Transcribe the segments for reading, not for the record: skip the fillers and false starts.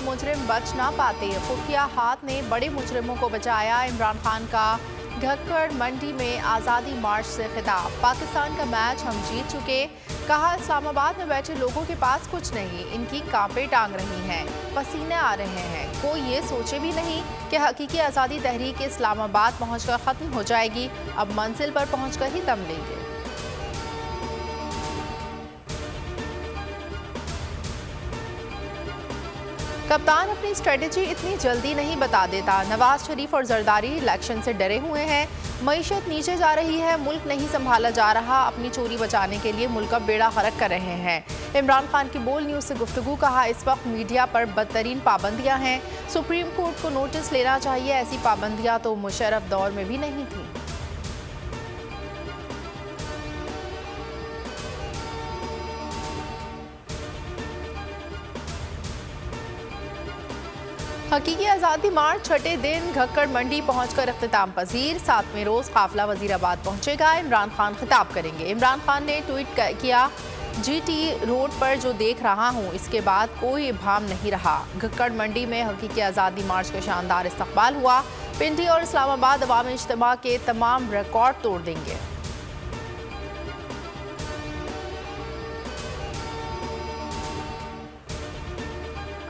तो मुजरिम बच ना पाते। खुफिया हाथ ने बड़े मुजरिमों को बचाया। इमरान खान का घक्कड़ मंडी में आज़ादी मार्च से खिताब। पाकिस्तान का मैच हम जीत चुके। कहा इस्लामाबाद में बैठे लोगों के पास कुछ नहीं, इनकी कांपे टांग रही हैं, पसीने आ रहे हैं। कोई ये सोचे भी नहीं कि हकीकी आज़ादी तहरीक इस्लामाबाद पहुंचकर ख़त्म हो जाएगी। अब मंजिल पर पहुंचकर ही दम लेंगे। कप्तान अपनी स्ट्रेटेजी इतनी जल्दी नहीं बता देता। नवाज शरीफ और जरदारी इलेक्शन से डरे हुए हैं। मईशत नीचे जा रही है, मुल्क नहीं संभाला जा रहा। अपनी चोरी बचाने के लिए मुल्क का बेड़ा गर्क कर रहे हैं। इमरान खान की बोल न्यूज़ से गुफ्तगू। कहा इस वक्त मीडिया पर बदतरीन पाबंदियां हैं, सुप्रीम कोर्ट को नोटिस लेना चाहिए। ऐसी पाबंदियां तो मुशर्रफ दौर में भी नहीं थी। हकीकी आज़ादी मार्च छठे दिन घक्कड़ मंडी पहुंचकर इख्तिताम पजीर। 7वें रोज काफिला वजीराबाद पहुंचेगा। इमरान खान खिताब करेंगे। इमरान खान ने ट्वीट किया, GT रोड पर जो देख रहा हूं इसके बाद कोई इब्हाम नहीं रहा। घक्कड़ मंडी में हकीकी आज़ादी मार्च का शानदार इस्तकबाल हुआ। पिंडी और इस्लामाबाद अवामी इज्तिमा के तमाम रिकॉर्ड तोड़ देंगे।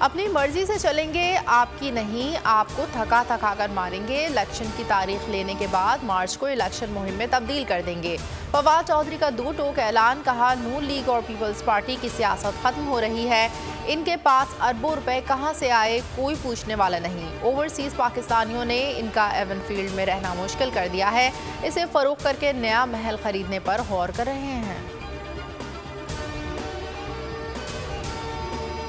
अपनी मर्जी से चलेंगे, आपकी नहीं, आपको थका थका कर मारेंगे। इलेक्शन की तारीख लेने के बाद मार्च को इलेक्शन मुहिम में तब्दील कर देंगे। फवाद चौधरी का 2 टोक ऐलान। कहा नून लीग और पीपल्स पार्टी की सियासत खत्म हो रही है। इनके पास अरबों रुपए कहां से आए कोई पूछने वाला नहीं। ओवरसीज पाकिस्तानियों ने इनका एवन फील्ड में रहना मुश्किल कर दिया है। इसे फरोख्त करके नया महल खरीदने पर गौर कर रहे हैं।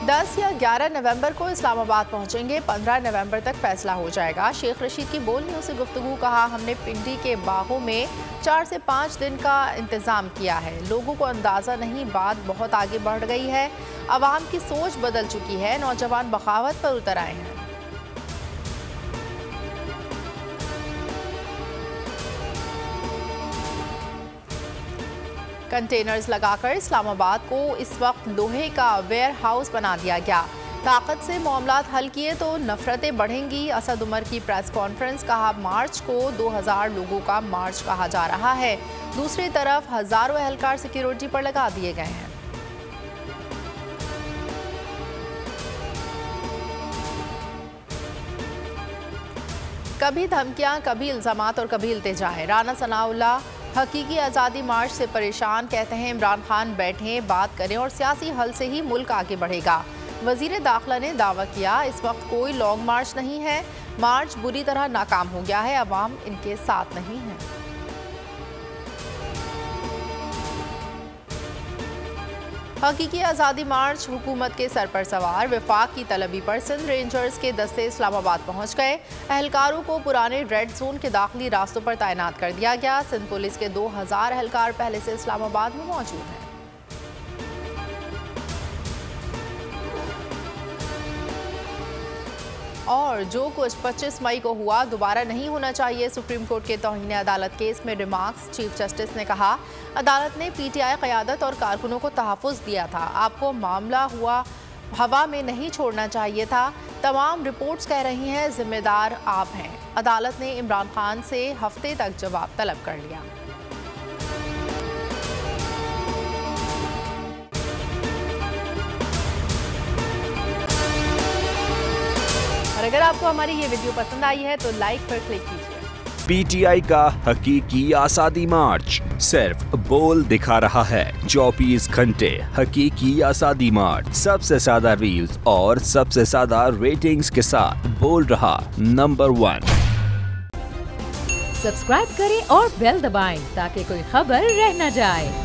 10 या 11 नवंबर को इस्लामाबाद पहुंचेंगे। 15 नवंबर तक फैसला हो जाएगा। शेख रशीद की बोल न्यूज़ से गुफ्तगू। कहा हमने पिंडी के बागों में 4 से 5 दिन का इंतज़ाम किया है। लोगों को अंदाज़ा नहीं, बात बहुत आगे बढ़ गई है। अवाम की सोच बदल चुकी है। नौजवान बगावत पर उतर आए हैं। कंटेनर्स लगाकर इस्लामाबाद को इस वक्त लोहे का वेयर हाउस बना दिया गया। ताकत से मामलात हल किए तो नफरतें बढ़ेंगी। असद उमर की प्रेस कॉन्फ्रेंस। कहा मार्च को 2000 लोगों का मार्च कहा जा रहा है। दूसरी तरफ हजारों एहलकार सिक्योरिटी पर लगा दिए गए हैं। कभी धमकियां, कभी इल्जामात और कभी इल्तिजाएं। राना सनाउल्लाह हकीकी आज़ादी मार्च से परेशान। कहते हैं इमरान खान बैठें, बात करें और सियासी हल से ही मुल्क आगे बढ़ेगा। वज़ीर दाखिला ने दावा किया इस वक्त कोई लॉन्ग मार्च नहीं है। मार्च बुरी तरह नाकाम हो गया है। अवाम इनके साथ नहीं है। हकीकी आज़ादी मार्च हुकूमत के सर पर सवार। वफाक की तलबी पर सिंध रेंजर्स के दस्ते इस्लामाबाद पहुंच गए। एहलकारों को पुराने रेड जोन के दाखिली रास्तों पर तैनात कर दिया गया। सिंध पुलिस के 2000 एहलकार पहले से इस्लामाबाद में मौजूद हैं। और जो कुछ 25 मई को हुआ दोबारा नहीं होना चाहिए। सुप्रीम कोर्ट के तौहीन अदालत केस में रिमार्क्स। चीफ जस्टिस ने कहा अदालत ने PTI क़यादत और कारकुनों को तहफ़्फ़ुज़ दिया था। आपको मामला हुआ हवा में नहीं छोड़ना चाहिए था। तमाम रिपोर्ट्स कह रही हैं जिम्मेदार आप हैं। अदालत ने इमरान खान से हफ्ते तक जवाब तलब कर लिया। और अगर आपको हमारी ये वीडियो पसंद आई है तो लाइक पर क्लिक कीजिए। PTI का हकीकी आज़ादी मार्च सिर्फ बोल दिखा रहा है। 24 घंटे हकीकी आज़ादी मार्च, सबसे ज्यादा रील्स और सबसे ज्यादा रेटिंग्स के साथ बोल रहा नंबर 1। सब्सक्राइब करें और बेल दबाएं ताकि कोई खबर रह न जाए।